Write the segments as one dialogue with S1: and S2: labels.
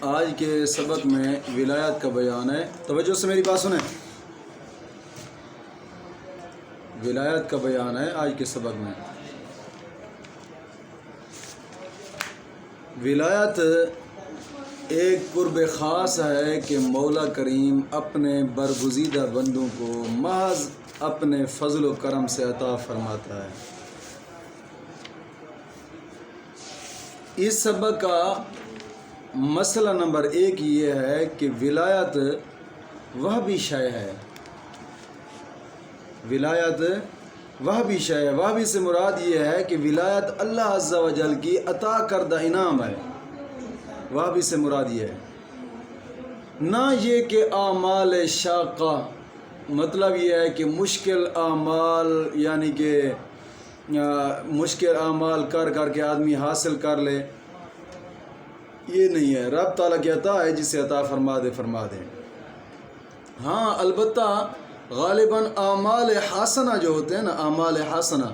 S1: آج کے سبق میں ولایت کا بیان ہے. توجہ سے میری بات سنیں. ولایت کا بیان ہے آج کے سبق میں. ولایت ایک قرب خاص ہے کہ مولا کریم اپنے برگزیدہ بندوں کو محض اپنے فضل و کرم سے عطا فرماتا ہے. اس سبق کا مسئلہ نمبر 1 یہ ہے کہ ولایت وہ بھی شے ہے. ولایت وہ بھی شے ہے. وہ بھی سے مراد یہ ہے کہ ولایت اللہ عز و جل کی عطا کردہ انعام ہے. وہ بھی سے مراد یہ ہے، نہ یہ کہ اعمال شاقہ، مطلب یہ ہے کہ مشکل اعمال، یعنی کہ مشکل اعمال کر کے آدمی حاصل کر لے، یہ نہیں ہے. رب تعالیٰ کی عطا ہے، جسے عطا فرما دے. ہاں البتہ غالباً اعمال حسنہ جو ہوتے ہیں نا، اعمال حسنہ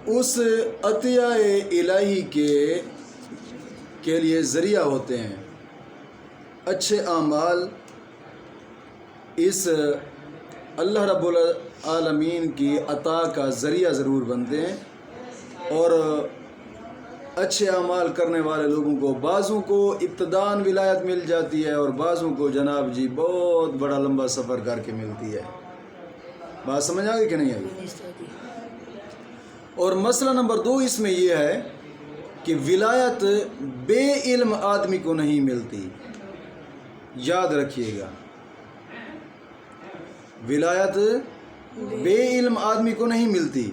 S1: اس عطیہ الہی کے لیے ذریعہ ہوتے ہیں. اچھے اعمال اس اللہ رب العالمین کی عطا کا ذریعہ ضرور بنتے ہیں، اور اچھے اعمال کرنے والے لوگوں کو بعضوں کو ابتداءً ولایت مل جاتی ہے، اور بعضوں کو جناب جی بہت بڑا لمبا سفر کر کے ملتی ہے. بات سمجھ آ گئی کہ نہیں آئی؟ اور مسئلہ نمبر 2 اس میں یہ ہے کہ ولایت بے علم آدمی کو نہیں ملتی. یاد رکھیے گا، ولایت بے علم آدمی کو نہیں ملتی.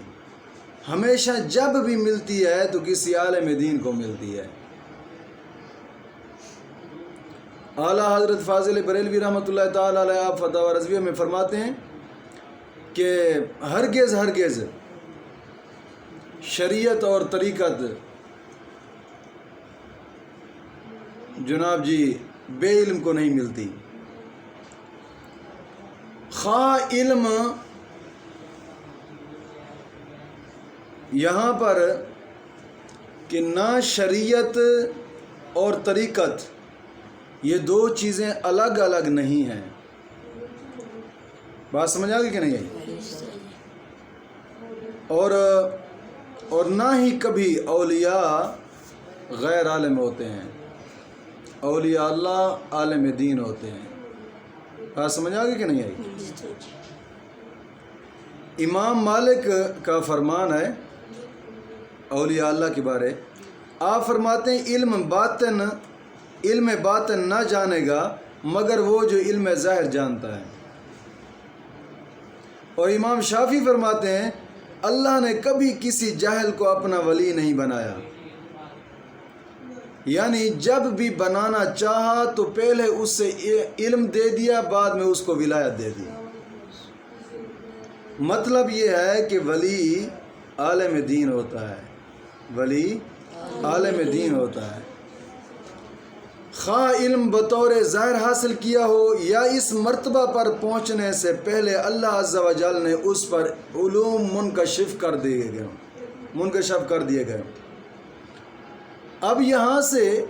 S1: ہمیشہ جب بھی ملتی ہے تو کسی عالم دین کو ملتی ہے. اعلیٰ حضرت فاضل بریلوی رحمۃ اللہ تعالی علیہ آپ فتاوی رضویہ میں فرماتے ہیں کہ ہرگز شریعت اور طریقت جناب جی بے علم کو نہیں ملتی. خواہ علم یہاں پر کہ نہ شریعت اور طریقت یہ 2 چیزیں الگ الگ نہیں ہیں. بات سمجھ آ گئی کہ نہیں آئی؟ اور نہ ہی کبھی اولیاء غیر عالم ہوتے ہیں. اولیاء اللہ عالم دین ہوتے ہیں. بات سمجھ آ گئی کہ نہیں آئی؟ امام مالک کا فرمان ہے اولیاء اللہ کے بارے. آپ فرماتے ہیں علم باطن نہ جانے گا مگر وہ جو علم ظاہر جانتا ہے. اور امام شافعی فرماتے ہیں اللہ نے کبھی کسی جاہل کو اپنا ولی نہیں بنایا. یعنی جب بھی بنانا چاہا تو پہلے اس سے علم دے دیا، بعد میں اس کو ولایت دے دی. مطلب یہ ہے کہ ولی عالم دین ہوتا ہے. ولی عالم دین ہوتا ہے. خواہ علم بطور ظاہر حاصل کیا ہو یا اس مرتبہ پر پہنچنے سے پہلے اللہ عز و جل نے اس پر علوم منکشف کر دیے گئے. اب یہاں سے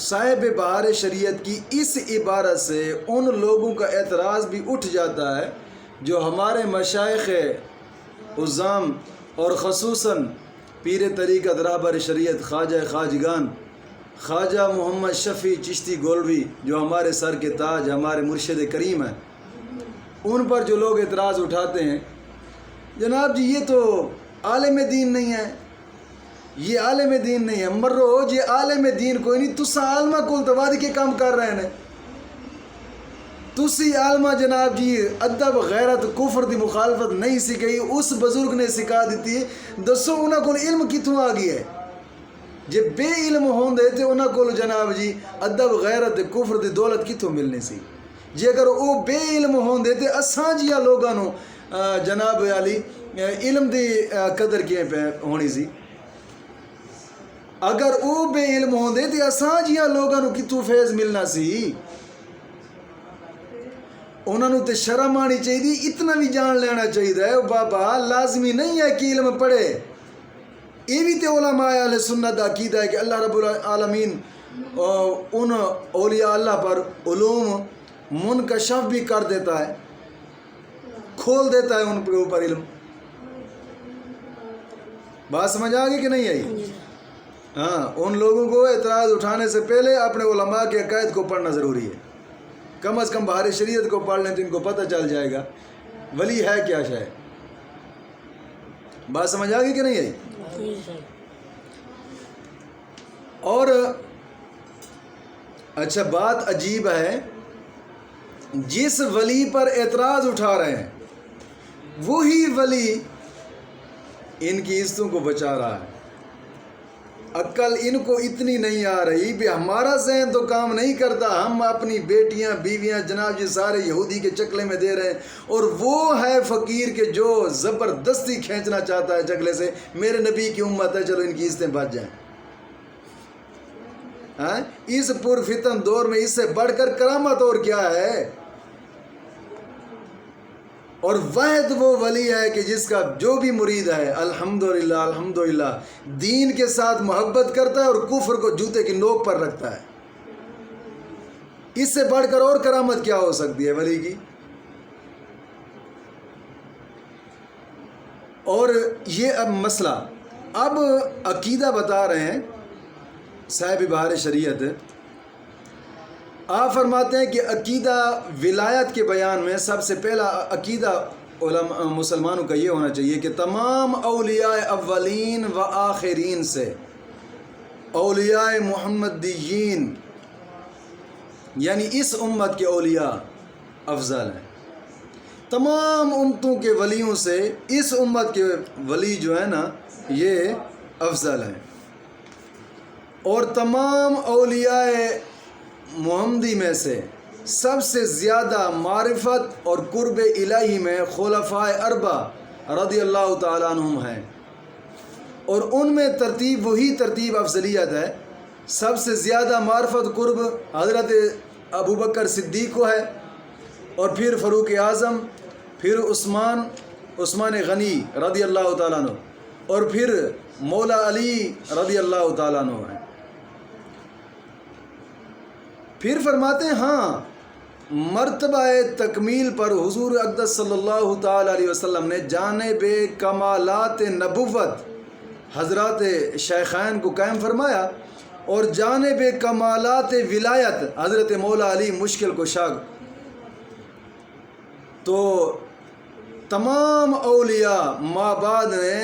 S1: صاحب بہار شریعت کی اس عبارت سے ان لوگوں کا اعتراض بھی اٹھ جاتا ہے جو ہمارے مشائخ عظام اور خصوصاً پیر طریقت رہبر شریعت خواجہ خواجگان خواجہ محمد شفیع چشتی گولوی جو ہمارے سر کے تاج، ہمارے مرشد کریم ہیں، ان پر جو لوگ اعتراض اٹھاتے ہیں جناب جی یہ تو عالم دین نہیں ہے، یہ عالم دین نہیں ہے. مرو یہ عالم دین کوئی نہیں، تسا عالمہ کول تو واد کے کام کر رہے ہیں. تسی عالمہ جناب جی ادب غیرت کفر دی مخالفت نہیں سکھائی، اس بزرگ نے سکھا دیتی ہے. دسو انہاں کول علم کتوں آ گیا ہے؟ جے بے علم ہوندے تے انہاں کول جناب جی ادب غیرت کفر دی دولت کتوں ملنی سی؟ جے اگر او بے علم ہوندے تے اساں جیاں لوگاں نو جناب علی علم دی قدر کیے پہ ہونی سی؟ اگر او بے علم ہوندے تے اساں جیاں لوگاں نو کتوں فیض ملنا سی؟ انہوں نے تے شرم آنی چاہیے، اتنا بھی جان لینا چاہیے. بابا لازمی نہیں ہے کہ علم پڑھے، یہ بھی تے علماء اہل سنت عقیدہ ہے کہ اللہ رب العالمین ان اولیاء اللہ پر علوم منکشف بھی کر دیتا ہے، کھول دیتا ہے ان کے اوپر علم۔ بات سمجھ آ گئی کہ نہیں آئی؟ ہاں، ان لوگوں کو اعتراض اٹھانے سے پہلے اپنے علماء کے عقائد کو پڑھنا ضروری ہے، کم از کم بہار شریعت کو پڑھ لیں تو ان کو پتہ چل جائے گا ولی ہے کیا شے۔ بات سمجھ آ گئی کہ نہیں آئی؟ اور اچھا، بات عجیب ہے، جس ولی پر اعتراض اٹھا رہے ہیں وہی ولی ان کی عزتوں کو بچا رہا ہے۔ عقل ان کو اتنی نہیں آ رہی بھی ہمارا ذہن تو کام نہیں کرتا، ہم اپنی بیٹیاں بیویاں جناب جی سارے یہودی کے چکلے میں دے رہے ہیں، اور وہ ہے فقیر کے جو زبردستی کھینچنا چاہتا ہے چکلے سے، میرے نبی کی امت ہے، چلو ان کی عزتیں بچ جائیں۔ اس پرفتن دور میں اس سے بڑھ کر کرامت اور کیا ہے؟ اور واحد وہ ولی ہے کہ جس کا جو بھی مرید ہے الحمدللہ الحمدللہ دین کے ساتھ محبت کرتا ہے اور کفر کو جوتے کی نوک پر رکھتا ہے۔ اس سے بڑھ کر اور کرامت کیا ہو سکتی ہے ولی کی؟ اور یہ اب مسئلہ، اب عقیدہ بتا رہے ہیں صاحب بہار شریعت۔ آپ فرماتے ہیں کہ عقیدہ ولایت کے بیان میں سب سے پہلا عقیدہ علماء مسلمانوں کا یہ ہونا چاہیے کہ تمام اولیاء اولین و آخرین سے اولیاء محمدیین یعنی اس امت کے اولیاء افضل ہیں۔ تمام امتوں کے ولیوں سے اس امت کے ولی جو ہے نا یہ افضل ہیں، اور تمام اولیاء محمدی میں سے سب سے زیادہ معرفت اور قرب الہی میں خلفائے اربعہ رضی اللہ تعالیٰ عنہم ہیں، اور ان میں ترتیب وہی ترتیب افضلیت ہے۔ سب سے زیادہ معرفت قرب حضرت ابو بکر صدیق کو ہے، اور پھر فاروق اعظم، پھر عثمان غنی رضی اللہ تعالیٰ عنہ، اور پھر مولا علی رضی اللہ تعالیٰ عنہ ہیں۔ پھر فرماتے ہیں ہاں، مرتبہ تکمیل پر حضور اقدس صلی اللہ تعالیٰ علیہ وسلم نے جانب کمالات نبوت حضرات شیخین کو قائم فرمایا، اور جانب کمالات ولایت حضرت مولا علی مشکل کشا۔ تو تمام اولیاء ماں بعد نے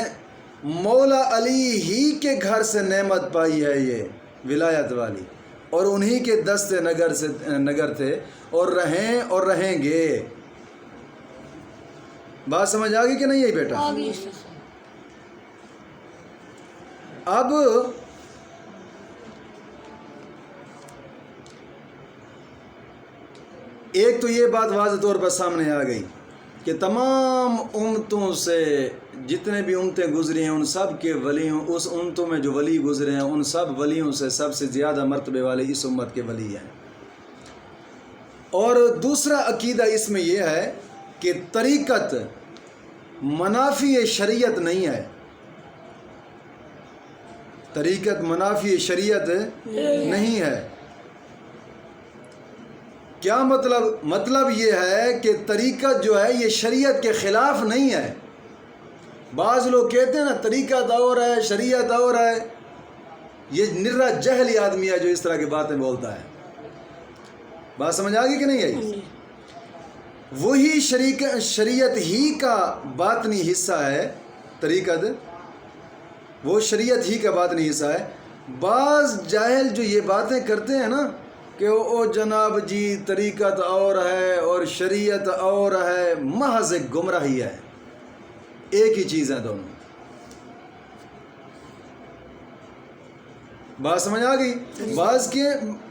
S1: مولا علی ہی کے گھر سے نعمت پائی ہے یہ ولایت والی، اور انہی کے دست نگر تھے، اور رہیں گے۔ بات سمجھ آ گئی کہ نہیں ہے بیٹا؟ اب ایک تو یہ بات واضح طور پر سامنے آ گئی کہ تمام امتوں سے جتنے بھی امتیں گزری ہیں ان سب کے ولیوں، اس امتوں میں جو ولی گزرے ہیں ان سب ولیوں سے سب سے زیادہ مرتبے والے اس امت کے ولی ہیں۔ اور دوسرا عقیدہ اس میں یہ ہے کہ طریقت منافی شریعت نہیں ہے، طریقت منافی شریعت نہیں ہے۔ کیا مطلب یہ ہے کہ طریقت جو ہے یہ شریعت کے خلاف نہیں ہے۔ بعض لوگ کہتے ہیں نا طریقت اور ہے شریعت اور ہے، یہ نرا جہلی آدمی ہے جو اس طرح کی باتیں بولتا ہے۔ بات سمجھ آ گئی کہ نہیں آئی؟ وہی شریعت ہی کا باطنی حصہ ہے طریقت، وہ شریعت ہی کا باطنی حصہ ہے۔ بعض جاہل جو یہ باتیں کرتے ہیں نا کہ او جناب جی طریقت اور ہے اور شریعت اور ہے، محض گمراہی ہے، ایک ہی چیز ہے دونوں۔ بات سمجھ آ گئی؟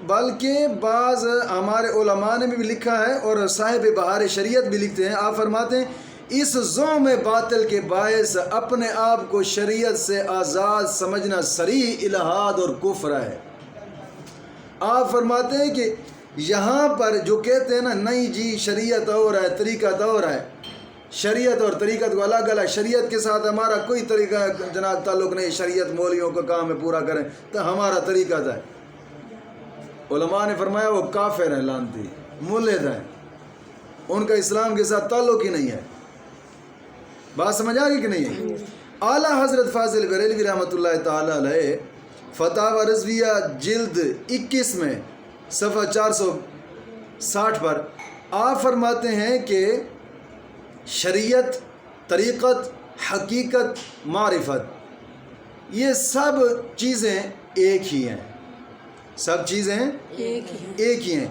S1: بلکہ بعض ہمارے علماء نے بھی لکھا ہے، اور صاحب بہار شریعت بھی لکھتے ہیں، آپ فرماتے ہیں اس ظلم باطل کے باعث اپنے آپ کو شریعت سے آزاد سمجھنا صریح الہاد اور کفر ہے۔ آپ فرماتے ہیں کہ یہاں پر جو کہتے ہیں نا نہیں جی شریعت اور ہے طریقت اور ہے، شریعت اور طریقت کو الگ الگ، شریعت کے ساتھ ہمارا کوئی طریقہ جناب تعلق نہیں، شریعت مولیوں کا کام ہے پورا کریں تو ہمارا طریقہ ہے۔ علماء نے فرمایا وہ کافر ہیں، لعنتی ملحد ہیں، ان کا اسلام کے ساتھ تعلق ہی نہیں ہے۔ بات سمجھ آ گئی کہ نہیں ہے؟ اعلیٰ حضرت فاضل بریلوی رحمۃ اللہ تعالی علیہ فتاوی رضویہ جلد 21 میں صفحہ 460 پر آپ فرماتے ہیں کہ شریعت، طریقت، حقیقت، معرفت یہ سب چیزیں ایک ہی ہیں، سب چیزیں ایک ہی ہیں۔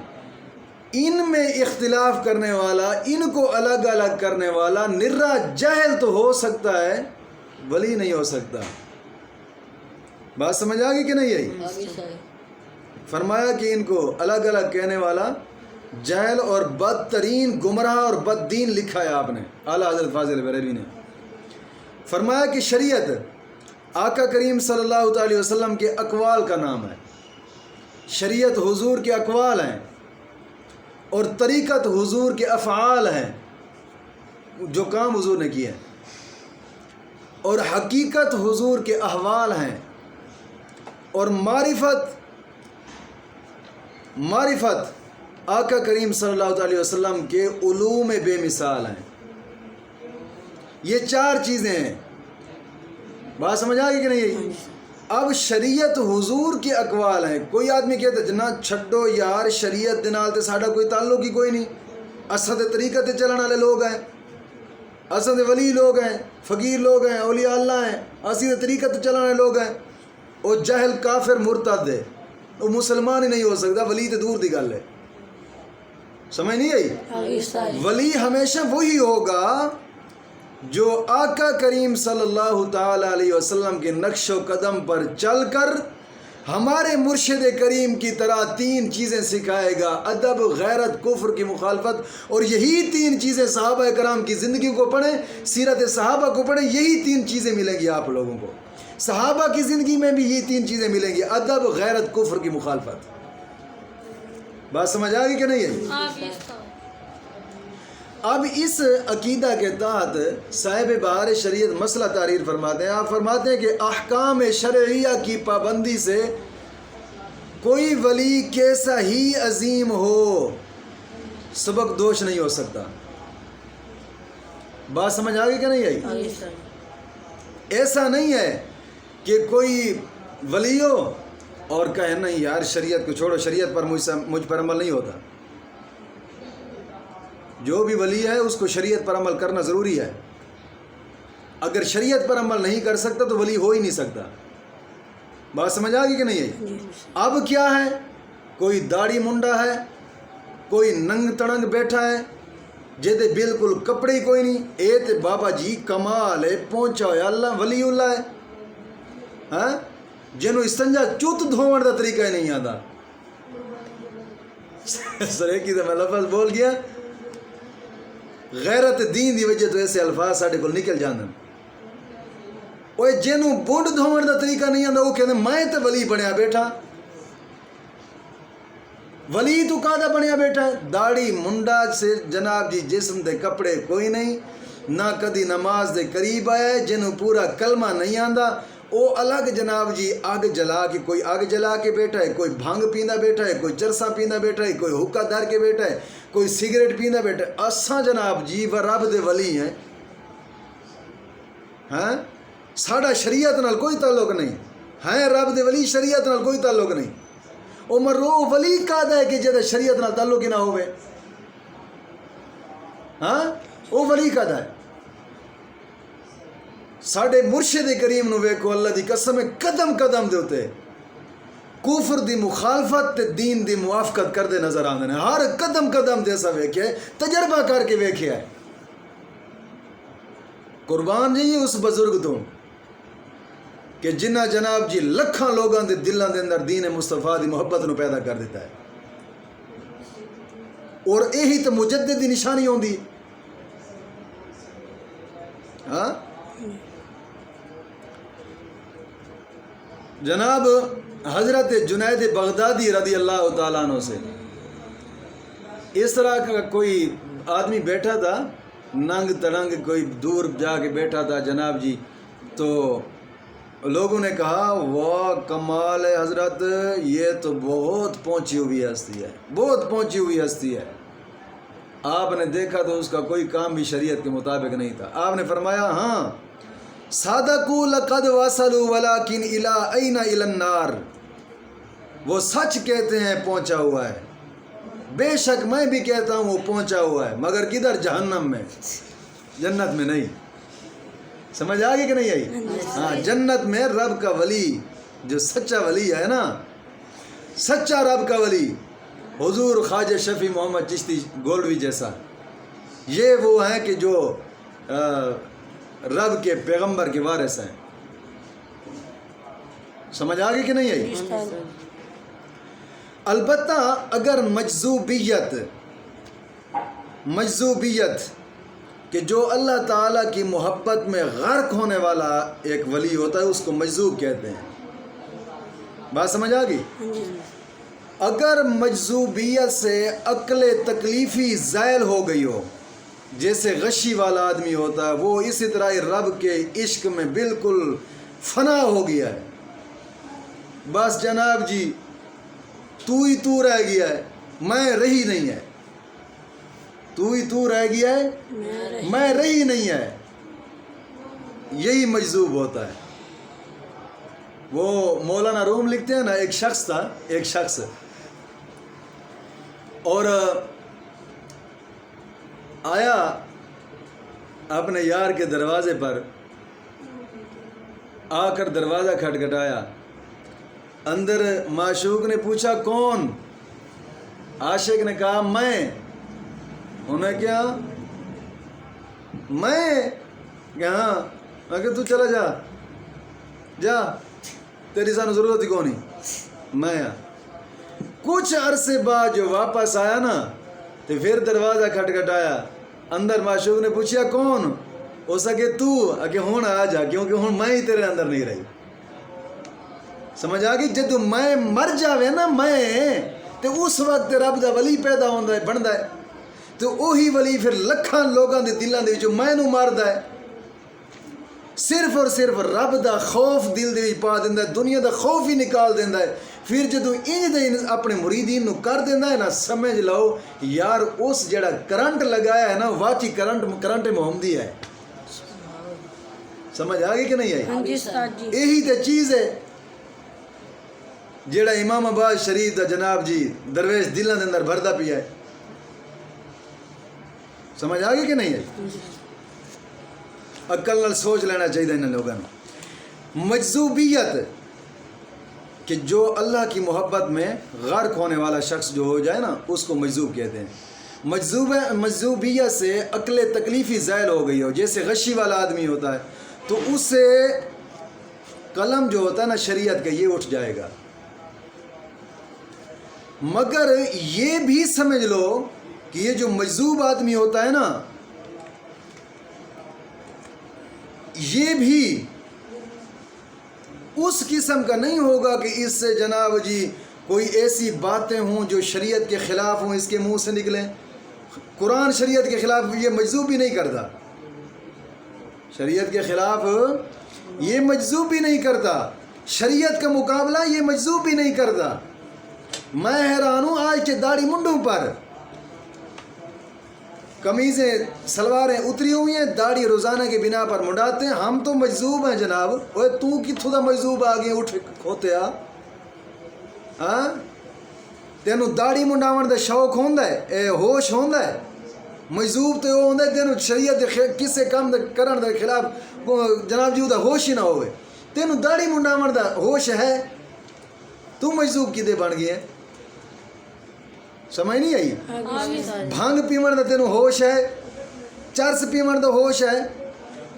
S1: ان میں اختلاف کرنے والا، ان کو الگ الگ کرنے والا نرا جاہل تو ہو سکتا ہے، ولی نہیں ہو سکتا۔ بات سمجھ آ گئی کہ نہیں آئی؟ فرمایا کہ ان کو الگ الگ کہنے والا جاہل اور بدترین گمراہ اور بد دین لکھا ہے آپ نے، اعلیٰ حضرت فاضل بریلوی نے۔ فرمایا کہ شریعت آقا کریم صلی اللہ تعالی وسلم کے اقوال کا نام ہے، شریعت حضور کے اقوال ہیں، اور طریقت حضور کے افعال ہیں، جو کام حضور نے کیے ہیں، اور حقیقت حضور کے احوال ہیں، اور معرفت آقا کریم صلی اللہ علیہ وسلم کے علوم بے مثال ہیں۔ یہ چار چیزیں ہیں۔ بات سمجھ آ گئی کہ نہیں؟ اب شریعت حضور کے اقوال ہیں۔ کوئی آدمی کہتا ہے جنا چھڈو یار شریعت دے نال تے ساڈا کوئی تعلق ہی کوئی نہیں، اساں تے طریقے تے چلن والے لوگ ہیں، اساں تے ولی لوگ ہیں، فقیر لوگ ہیں، اولیاء اللہ ہیں، اسی تے طریقے تے چلن والے لوگ ہیں۔ وہ جاہل کافر مرتد ہے، وہ مسلمان ہی نہیں ہو سکتا، ولی تے دور دی گل ہے۔ سمجھ نہیں آئی؟ ولی ہمیشہ وہی ہوگا جو آقا کریم صلی اللہ تعالی علیہ وسلم کے نقش و قدم پر چل کر ہمارے مرشد کریم کی طرح تین چیزیں سکھائے گا: ادب، غیرت، کفر کی مخالفت۔ اور یہی تین چیزیں صحابہ کرام کی زندگی کو پڑھیں، سیرت صحابہ کو پڑھیں، یہی تین چیزیں ملیں گی آپ لوگوں کو۔ صحابہ کی زندگی میں بھی یہ تین چیزیں ملیں گی: ادب، غیرت، کفر کی مخالفت۔ بات سمجھ آ گئی کہ نہیں ہے؟ اب اس عقیدہ کے تحت صاحب بہار شریعت مسئلہ تحریر فرماتے ہیں۔ آپ فرماتے ہیں کہ احکام شرعیہ کی پابندی سے کوئی ولی کیسا ہی عظیم ہو سبق دوش نہیں ہو سکتا۔ بات سمجھ آ گئی کہ نہیں آئی؟ ایسا نہیں ہے کہ کوئی ولی ہو اور کہے نہیں یار شریعت کو چھوڑو، شریعت پر مجھ پر عمل نہیں ہوتا۔ جو بھی ولی ہے اس کو شریعت پر عمل کرنا ضروری ہے۔ اگر شریعت پر عمل نہیں کر سکتا تو ولی ہو ہی نہیں سکتا۔ بات سمجھ آ گئی کہ نہیں ہے؟ اب کیا ہے؟ کوئی داڑھی منڈا ہے، کوئی ننگ تڑنگ بیٹھا ہے، جیتے بالکل کپڑے ہی کوئی نہیں، اے تے بابا جی کمال ہے، پہنچا ہوا اللہ ولی اللہ ہے، ہاں جنہوں استنجا چوت دھوڑ دا طریقہ ہی نہیں آتا۔ سرے کی تو میں لفظ بول گیا، غیرت دین دی وجہ تو ایسے الفاظ ساڑھے کو نکل جاندن۔ اوہ جنہوں بونڈ دھوڑ دا طریقہ نہیں آتا وہ کہتے ہیں میں تے ولی بنیا بیٹھا۔ ولی تو کہاں بنیا بیٹھا ہے؟ داڑھی منڈا سے جناب جی جسم دے کپڑے کوئی نہیں، نہ کدی نماز دے قریب آیا، جنہوں پورا کلمہ نہیں آندا، وہ الگ جناب جی آگ جلا کے، کوئی آگ جلا کے بیٹھا ہے، کوئی بھانگ پیندا بیٹھا ہے، کوئی چرسا پیندا بیٹھا ہے، کوئی حکا دار کے بیٹھا ہے، کوئی سگریٹ پیندا بیٹھا ہے۔ اساں جناب جی و رب دے ولی ہیں، ہاں ساڑا شریعت نال کوئی تعلق نہیں، ہیں رب دے ولی، شریعت نال کوئی تعلق نہیں۔ عمر وہ ولی کہتا ہے کہ جدہ شریعت نال تعلق ہی نہ ہوئے، ہاں وہ ولی کہتا ہے۔ ساڑھے مرشد کریم نو ویکو اللہ دی قسم قدم قدم دے ہوتے کفر دی مخالفت تے دین دی موافقت کر دے نظر آندے ہیں، ہر قدم قدم دے ایسا ویکھے ہے، تجربہ کر کے ویکھے ہے۔ قربان جی اس بزرگ تو کہ جنہ جناب جی لکھاں لوگاں دے دلاں دے اندر دین مصطفیٰ دی محبت نو پیدا کر دیتا ہے، اور یہی تو مجدد دی نشانی ہوندی۔ ہاں جناب حضرت جنید بغدادی رضی اللہ تعالیٰ عنہ سے اس طرح کا کوئی آدمی بیٹھا تھا ننگ تڑنگ کوئی دور جا کے بیٹھا تھا جناب جی، تو لوگوں نے کہا واہ کمال ہے حضرت، یہ تو بہت پہنچی ہوئی ہستی ہے، بہت پہنچی ہوئی ہستی ہے۔ آپ نے دیکھا تو اس کا کوئی کام بھی شریعت کے مطابق نہیں تھا۔ آپ نے فرمایا ہاں صادقوا لقد وصلوا ولکن الی این الی النار، وہ سچ کہتے ہیں پہنچا ہوا ہے، بے شک میں بھی کہتا ہوں وہ پہنچا ہوا ہے، مگر کدھر؟ جہنم میں، جنت میں نہیں۔ سمجھ آ گئی کہ نہیں آئی؟ ہاں، جنت میں رب کا ولی جو سچا ولی ہے نا، سچا رب کا ولی حضور خواجہ شفیع محمد چشتی گولوی جیسا، یہ وہ ہیں کہ جو رب کے پیغمبر کے وارث ہیں۔ سمجھ آ گئی کہ نہیں آئی؟ البتہ اگر مجذوبیت کہ جو اللہ تعالیٰ کی محبت میں غرق ہونے والا ایک ولی ہوتا ہے، اس کو مجذوب کہتے ہیں۔ بات سمجھ آ گئی؟ اگر مجذوبیت سے عقل تکلیفی زائل ہو گئی ہو، جیسے غشی والا آدمی ہوتا ہے، وہ اسی طرح رب کے عشق میں بالکل فنا ہو گیا ہے، بس جناب جی تو ہی تو رہ گیا ہے، میں رہی نہیں ہے، تو ہی تو رہ گیا ہے، میں رہی نہیں ہے، یہی مجذوب ہوتا ہے۔ وہ مولانا روم لکھتے ہیں نا، ایک شخص تھا، ایک شخص، اور آیا اپنے یار کے دروازے پر، آ کر دروازہ کھٹکھٹایا، اندر معشوق نے پوچھا کون؟ عاشق نے کہا میں۔ انہیں کیا میں کہ ہاں، میں کہ تو چلا جا جا، تیری سانو ضرورت ہی کونی، میں کچھ عرصے بعد جو واپس آیا نا، تو پھر دروازہ کھٹکھٹایا، اندر معشوق نے پوچھا کون؟ ہو سکے تو کہ ہوں آ جا، کیونکہ ہوں میں ہی تیرے اندر نہیں رہی۔ سمجھ آ گئی؟ جدو میں مر جاوے نا، میں تو اس وقت رب دا ولی پیدا ہوندا ہے، بندا ہے، تو وہی ولی پھر لکھاں لوگاں دے دلاں دے وچوں میں نو ماردا ہے، صرف اور صرف رب دا خوف دل دے وچ پا دیندا ہے، دنیا دا خوف ہی نکال دیندا ہے۔ پھر جدو انج دے اپنے مریدین نو کر دیندا ہے نا، سمجھ لو یار اس جڑا کرنٹ لگایا ہے نا، واقعی کرنٹ محمدی ہے۔ سمجھ آ گئی کہ نہیں آئی؟ یہی تے چیز ہے جیڑا امام آباد شریف دا جناب جی درویش دلاں دے اندر بھردا پیا ہے۔ سمجھ آ گئی کہ نہیں ہے؟ عقل نال سوچ لینا چاہیے انہاں لوگاں نوں۔ مجذوبیت کہ جو اللہ کی محبت میں غرق ہونے والا شخص جو ہو جائے نا، اس کو مجذوب کہتے ہیں۔ مجذوبیت سے عقل تکلیفی زائل ہو گئی ہو، جیسے غشی والا آدمی ہوتا ہے، تو اس سے قلم جو ہوتا ہے نا شریعت کا، یہ اٹھ جائے گا۔ مگر یہ بھی سمجھ لو کہ یہ جو مجذوب آدمی ہوتا ہے نا، یہ بھی اس قسم کا نہیں ہوگا کہ اس سے جناب جی کوئی ایسی باتیں ہوں جو شریعت کے خلاف ہوں، اس کے منہ سے نکلیں۔ قرآن شریعت کے خلاف یہ مجذوب بھی نہیں کرتا، شریعت کے خلاف یہ مجذوب بھی نہیں کرتا، شریعت کا مقابلہ یہ مجذوب بھی نہیں کرتا۔ میں حیران ہوں آج کے داڑھی منڈوں پر قمیضیں سلواریں اتری ہوئی ہیں، داڑھی روزانہ کے بنا پر منڈاتے ہیں، ہم تو مجذوب ہیں جناب۔ اوے تو کتھوں دا مجذوب آ گئے؟ اٹھ کھوتے آ، ہاں تینوں داڑھی منڈاون دا شوق ہوندا ہے، اے ہوش ہوندا ہے؟ مجذوب تو ہوندا ہے تینوں شریعت کسے کام کرن دے خلاف جناب جی دا ہوش ہی نہ ہوئے، تینوں داڑھی منڈاون دا ہوش ہے، تو مجذوب کدے بن گئے؟ سمجھ نہیں آئی؟ بھنگ پیمن دا تینوں ہوش ہے، چرس پیمن دا ہوش ہے،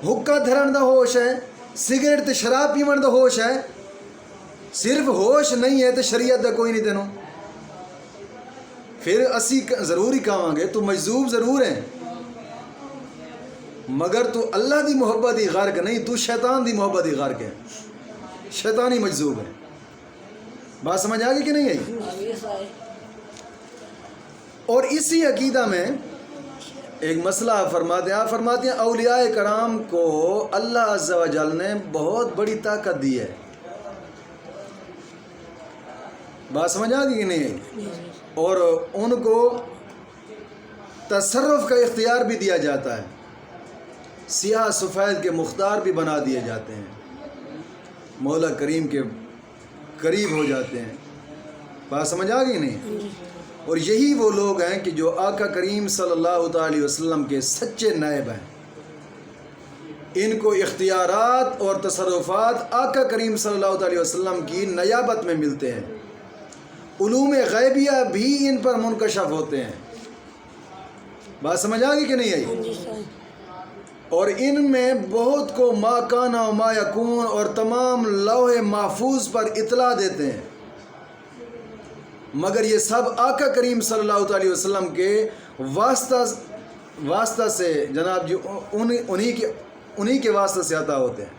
S1: حکا دھرن دا ہوش ہے، سگریٹ تے شراب پیمن دا ہوش ہے، صرف ہوش نہیں ہے تے شریعت دا کوئی نہیں تینوں۔ پھر اسی ضرور ہی کہاں گے تو مجذوب ضرور ہیں، مگر تو اللہ دی محبت ہی غرق نہیں، تو شیطان دی محبت ہی غرق ہے، شیطانی مجذوب ہے۔ بات سمجھ آ گئی کہ نہیں آئی؟ اور اسی عقیدہ میں ایک مسئلہ آپ فرماتے ہیں اولیاء کرام کو اللہ عز و جل نے بہت بڑی طاقت دی ہے. بات سمجھ آ گئی کہ نہیں؟ اور ان کو تصرف کا اختیار بھی دیا جاتا ہے، سیاہ سفید کے مختار بھی بنا دیے جاتے ہیں، مولا کریم کے قریب ہو جاتے ہیں. بات سمجھ آ گئی نہیں؟ اور یہی وہ لوگ ہیں کہ جو آقا کریم صلی اللہ تعالی وسلم کے سچے نائب ہیں. ان کو اختیارات اور تصرفات آقا کریم صلی اللہ تعالی وسلم کی نیابت میں ملتے ہیں. علوم غیبیہ بھی ان پر منکشف ہوتے ہیں. بات سمجھ آ گئی کہ نہیں آئی؟ اور ان میں بہت کو ما کان و ما یکون اور تمام لوح محفوظ پر اطلاع دیتے ہیں، مگر یہ سب آقا کریم صلی اللہ علیہ وسلم کے واسطہ سے جناب جی انہی کے واسطے سے عطا ہوتے ہیں.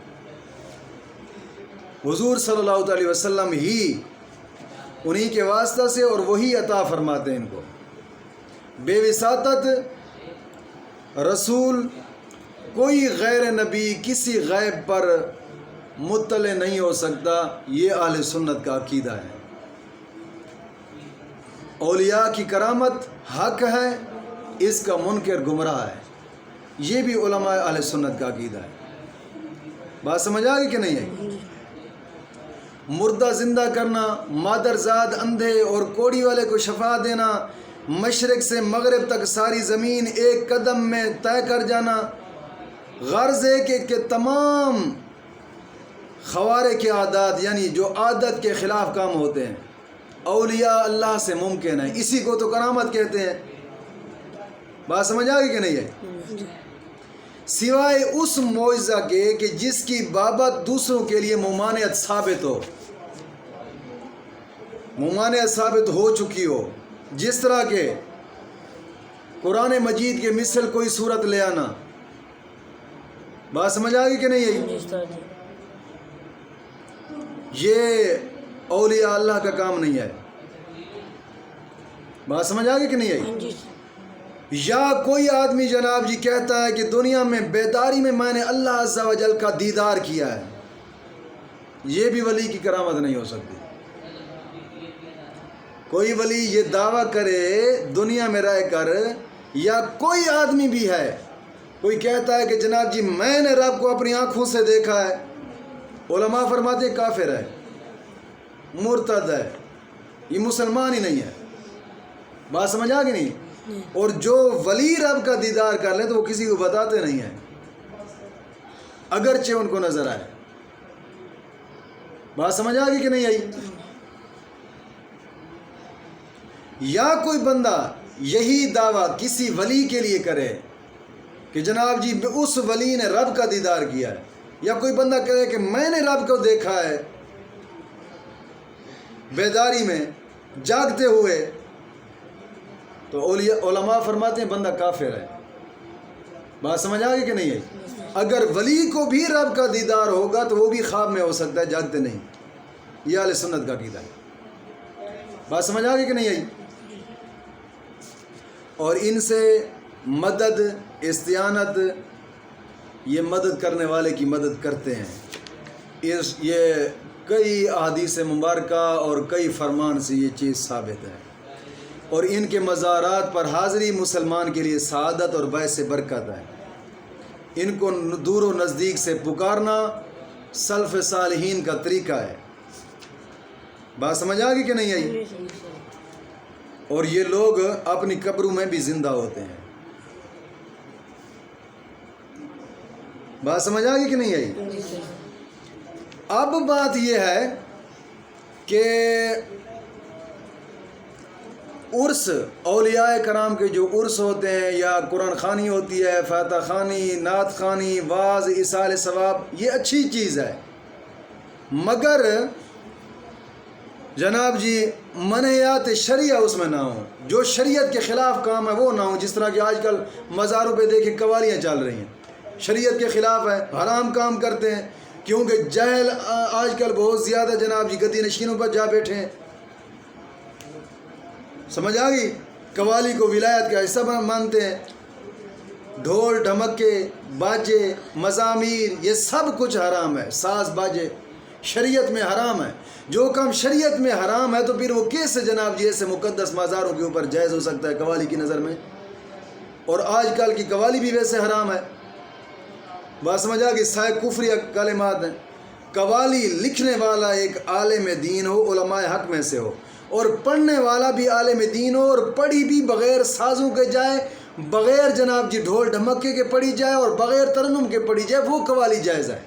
S1: حضور صلی اللہ علیہ وسلم ہی انہی کے واسطہ سے اور وہی عطا فرماتے ہیں ان کو. بے وساطت رسول کوئی غیر نبی کسی غیب پر مطلع نہیں ہو سکتا. یہ اہل سنت کا عقیدہ ہے. اولیاء کی کرامت حق ہے، اس کا منکر گمراہ ہے. یہ بھی علماء اہل سنت کا عقیدہ ہے. بات سمجھ آ گئی کہ نہیں ہے؟ مردہ زندہ کرنا، مادرزاد اندھے اور کوڑی والے کو شفا دینا، مشرق سے مغرب تک ساری زمین ایک قدم میں طے کر جانا، غرض ہے کہ تمام خوارق کے عادات یعنی جو عادت کے خلاف کام ہوتے ہیں اولیاء اللہ سے ممکن ہے. اسی کو تو کرامت کہتے ہیں. بات سمجھ آ گئی کہ نہیں ہے؟ سوائے اس معجزہ کے کہ جس کی بابت دوسروں کے لیے ممانعت ثابت ہو چکی ہو، جس طرح کہ قرآن مجید کے مثل کوئی صورت لے آنا. بات سمجھ آ گئی کہ نہیں ہے؟ یہ اولیاء اللہ کا کام نہیں ہے. بات سمجھ آ گئی کہ نہیں ہے؟ یا کوئی آدمی جناب جی کہتا ہے کہ دنیا میں بیداری میں نے اللہ عز و جل کا دیدار کیا ہے، یہ بھی ولی کی کرامت نہیں ہو سکتی. کوئی ولی یہ دعویٰ کرے دنیا میں رہ کر، یا کوئی آدمی بھی ہے کوئی کہتا ہے کہ جناب جی میں نے رب کو اپنی آنکھوں سے دیکھا ہے، علماء فرماتے ہیں کافر ہے، مرتد ہے، یہ مسلمان ہی نہیں ہے. بات سمجھ آ گئی نہیں؟ اور جو ولی رب کا دیدار کر لیں تو وہ کسی کو بتاتے نہیں ہیں اگرچہ ان کو نظر آئے. بات سمجھ آ گئی کہ نہیں آئی؟ یا کوئی بندہ یہی دعویٰ کسی ولی کے لیے کرے کہ جناب جی اس ولی نے رب کا دیدار کیا ہے، یا کوئی بندہ کہے کہ میں نے رب کو دیکھا ہے بیداری میں جاگتے ہوئے، تو علماء فرماتے ہیں بندہ کافر ہے. بات سمجھ آ گئی کہ نہیں ہے؟ اگر ولی کو بھی رب کا دیدار ہوگا تو وہ بھی خواب میں ہو سکتا ہے، جاگتے نہیں. یہ اہل سنت کا عقیدہ ہے. بات سمجھ آ گئی کہ نہیں آئی؟ اور ان سے مدد استعانت، یہ مدد کرنے والے کی مدد کرتے ہیں. یہ کئی احادیث مبارکہ اور کئی فرمان سے یہ چیز ثابت ہے. اور ان کے مزارات پر حاضری مسلمان کے لیے سعادت اور باعث برکت ہے. ان کو دور و نزدیک سے پکارنا سلف صالحین کا طریقہ ہے. بات سمجھ آ گئی کہ نہیں آئی؟ اور یہ لوگ اپنی قبروں میں بھی زندہ ہوتے ہیں. بات سمجھ آ گئی کہ نہیں آئی؟ اب بات یہ ہے کہ عرس، اولیاء کرام کے جو عرس ہوتے ہیں، یا قرآن خوانی ہوتی ہے، فاتح خوانی، نعت خوانی، واعظ، ایصال ثواب، یہ اچھی چیز ہے، مگر جناب جی منہیات شریعہ اس میں نہ ہوں. جو شریعت کے خلاف کام ہے وہ نہ ہوں. جس طرح کہ آج کل مزاروں پہ دیکھیں قوالیاں چل رہی ہیں، شریعت کے خلاف ہے، حرام کام کرتے ہیں، کیونکہ جہل آج کل بہت زیادہ جناب جی گدی نشینوں پر جا بیٹھے ہیں. سمجھ آ گئی؟ قوالی کو ولایت کا حصہ مانتے ہیں. ڈھول ڈھمکے باجے مزامیر یہ سب کچھ حرام ہے. ساز باجے شریعت میں حرام ہے. جو کام شریعت میں حرام ہے تو پھر وہ کیسے جناب جی ایسے مقدس مزاروں کے اوپر جائز ہو سکتا ہے قوالی کی نظر میں؟ اور آج کل کی قوالی بھی ویسے حرام ہے. بات سمجھ آ گئی؟ سائے کفری کلمات ہیں. قوالی لکھنے والا ایک عالم دین ہو، علماء حق میں سے ہو، اور پڑھنے والا بھی عالم دین ہو، اور پڑھی بھی بغیر سازوں کے جائے، بغیر جناب جی ڈھول ڈھمکے کے پڑھی جائے اور بغیر ترنم کے پڑھی جائے، وہ قوالی جائز ہے.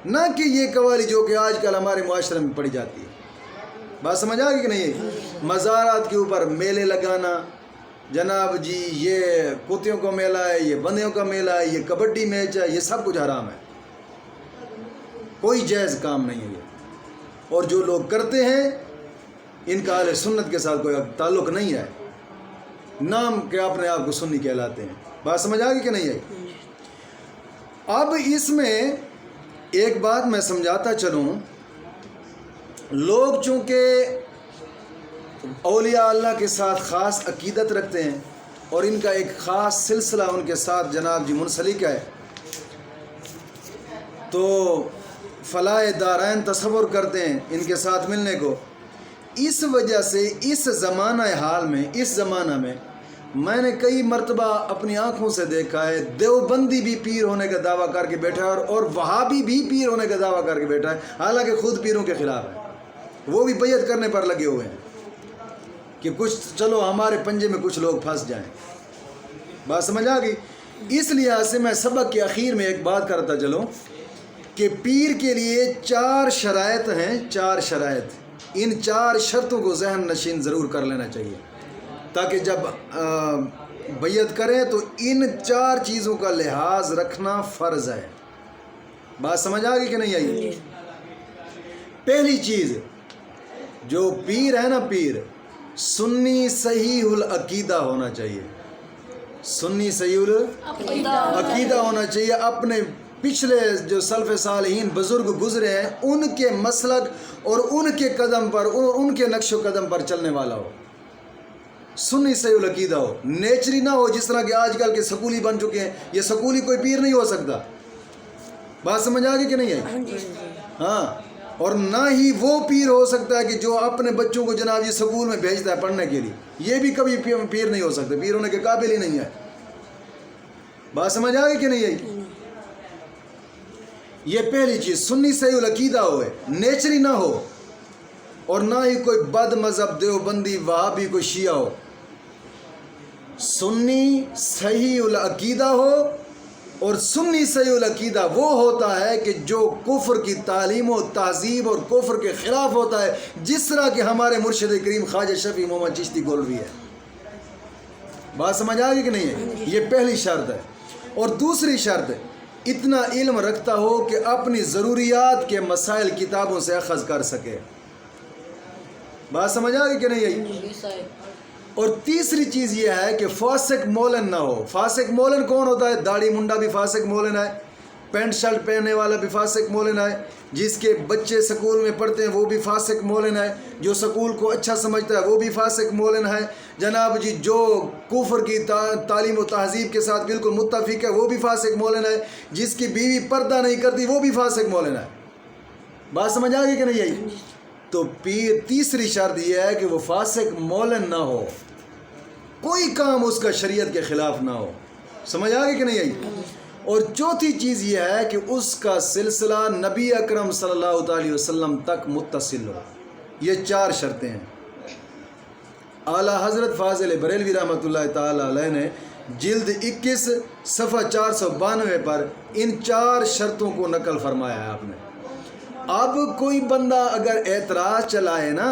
S1: نہ کہ یہ قوالی جو کہ آج کل ہمارے معاشرے میں پڑھی جاتی ہے. بات سمجھ آ گئی کہ نہیں؟ مزارات کے اوپر میلے لگانا، جناب جی یہ کتوں کا میلہ ہے، یہ بندیوں کا میلہ ہے، یہ کبڈی میچ ہے، یہ سب کچھ حرام ہے. کوئی جائز کام نہیں ہے یہ. اور جو لوگ کرتے ہیں ان کا اہل سنت کے ساتھ کوئی تعلق نہیں ہے. نام کے اپنے آپ کو سنی کہلاتے ہیں. بات سمجھ آ گئی کہ نہیں آئی؟ اب اس میں ایک بات میں سمجھاتا چلوں. لوگ چونکہ اولیاء اللہ کے ساتھ خاص عقیدت رکھتے ہیں اور ان کا ایک خاص سلسلہ ان کے ساتھ جناب جی منسلک ہے، تو فلاح دارین تصور کرتے ہیں ان کے ساتھ ملنے کو. اس وجہ سے اس زمانہ حال میں، اس زمانہ میں نے کئی مرتبہ اپنی آنکھوں سے دیکھا ہے دیوبندی بھی پیر ہونے کا دعویٰ کر کے بیٹھا ہے اور وہابی بھی پیر ہونے کا دعویٰ کر کے بیٹھا ہے، حالانکہ خود پیروں کے خلاف ہے. وہ بھی بیعت کرنے پر لگے ہوئے ہیں کہ کچھ چلو ہمارے پنجے میں کچھ لوگ پھنس جائیں. بات سمجھ آ گئی؟ اس لحاظ سے میں سبق کے اخیر میں ایک بات کرتا چلوں کہ پیر کے لیے 4 شرائط ہیں. 4 شرائط. ان 4 شرطوں کو ذہن نشین ضرور کر لینا چاہیے تاکہ جب بیعت کریں تو ان 4 چیزوں کا لحاظ رکھنا فرض ہے. بات سمجھ آ گئی کہ نہیں آئی؟ پہلی چیز، جو پیر ہے نا، پیر سنی صحیح العقیدہ ہونا چاہیے. سنی صحیح العقیدہ ہونا چاہیے. اپنے پچھلے جو سلف صالحین بزرگ گزرے ہیں ان کے مسلک اور ان کے قدم پر، ان کے نقش و قدم پر چلنے والا ہو. سنی صحیح العقیدہ ہو، نیچری نہ ہو جس طرح کہ آج کل کے سکولی بن چکے ہیں. یہ سکولی کوئی پیر نہیں ہو سکتا. بات سمجھ آ گئی کہ نہیں آئی؟ ہاں. اور نہ ہی وہ پیر ہو سکتا ہے کہ جو اپنے بچوں کو جناب یہ سکول میں بھیجتا ہے پڑھنے کے لیے. یہ بھی کبھی پیر نہیں ہو سکتے، پیر ہونے کے قابل ہی نہیں ہے. بات سمجھ آ گئی کہ نہیں آئی؟ یہ پہلی چیز، سنی صحیح العقیدہ ہوئے، نیچری نہ ہو، اور نہ ہی کوئی بد مذہب دیوبندی وہابی کوئی شیعہ ہو. سنی صحیح العقیدہ ہو. اور سنی صحیح العقیدہ وہ ہوتا ہے کہ جو کفر کی تعلیم و تہذیب اور کفر کے خلاف ہوتا ہے، جس طرح کہ ہمارے مرشد کریم خواجہ شفیع محمد چشتی گولوی ہے. بات سمجھ آ گئی کہ نہیں ہے؟ یہ پہلی شرط ہے. اور دوسری شرط، اتنا علم رکھتا ہو کہ اپنی ضروریات کے مسائل کتابوں سے اخذ کر سکے. بات سمجھ آ گئی کہ نہیں آئی؟ اور تیسری چیز یہ ہے کہ فاسق مولن نہ ہو. فاسق مولن کون ہوتا ہے؟ داڑھی منڈا بھی فاسق مولن ہے، پینٹ شرٹ پہننے والا بھی فاسق مولن ہے، جس کے بچے سکول میں پڑھتے ہیں وہ بھی فاسق مولن ہے، جو سکول کو اچھا سمجھتا ہے وہ بھی فاسق مولن ہے. جناب جی جو کفر کی تعلیم و تہذیب کے ساتھ بالکل متفق ہے وہ بھی فاسق مولن ہے، جس کی بیوی پردہ نہیں کرتی وہ بھی فاسق مولن ہے. بات سمجھ آ گئی کہ نہیں آئی؟ تو تیسری شرط یہ ہے کہ وہ فاسق مولن نہ ہو، کوئی کام اس کا شریعت کے خلاف نہ ہو. سمجھ آ گئی کہ نہیں آئی؟ اور چوتھی چیز یہ ہے کہ اس کا سلسلہ نبی اکرم صلی اللہ علیہ وسلم تک متصل ہو. یہ 4 شرطیں ہیں. اعلیٰ حضرت فاضل بریلوی رحمۃ اللہ تعالی علیہ نے جلد 21 صفحہ 492 پر ان 4 شرطوں کو نقل فرمایا ہے آپ نے. اب کوئی بندہ اگر اعتراض چلائے نا